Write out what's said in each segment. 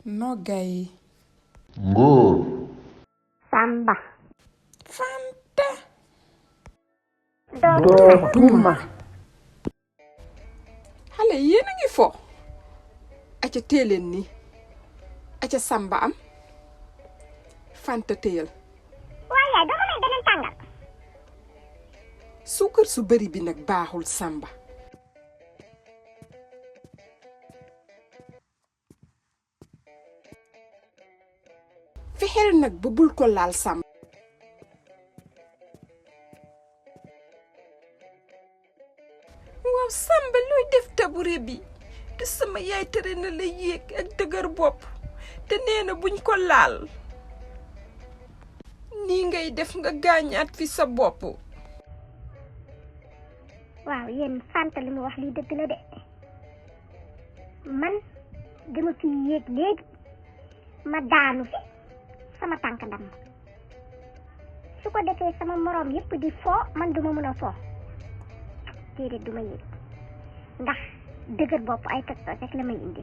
Nogay. Ngor. Samba. Fanta. Dootuma. Xale yéen a ngi fo. Aca téeleen ni. Aca Samba am. Fanta téyal. waaye yaay doo ma may beneen tàngal. Suukar su bari bi nag baaxul Samba. Fexeel nag ba bul ko laal Samba. waaw Samba looy def tabure bi te sama yaay tere na la yéeg ak dëgër bopp te nee na buñ ko laal. nii ngay def nga gaañaat fi sa bopp. waaw yéen Fanta li mu wax lii dëgg la de man dama fi yéeg léegi ma daanu fi sama tànk ndam su ko defee sama moroom yépp di foo man duma mën a foo déedéet duma yéeg ndax dëgër bopp ay toj-toj rek la may indi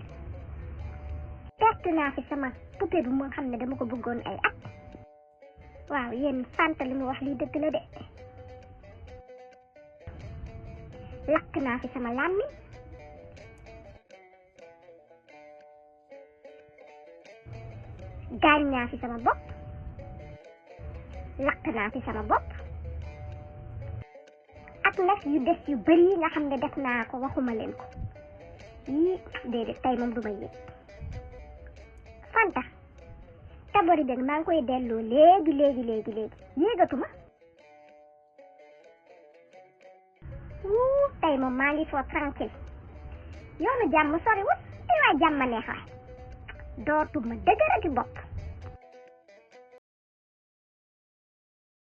perte naa fi sama poupée bi moo xam ne dama ko bëggoon ay at. waaw yéen Fanta li mu wax lii dëgg la de lakk naa fi sama làmmiñ gaañ naa fi sama bopp lakk naa fi sama bopp ak nag yu des yu bari yi nga xam ne def naa ko waxuma leen ko yii déedéet tey moom duma yéeg Fanta tabori dëgg maa ngi koy delloo léegi yéegatuma tey moom maa ngi foo tranquille yoonu jàmm soriwul te waay jàmm neex waay dootuma dëgërati bopp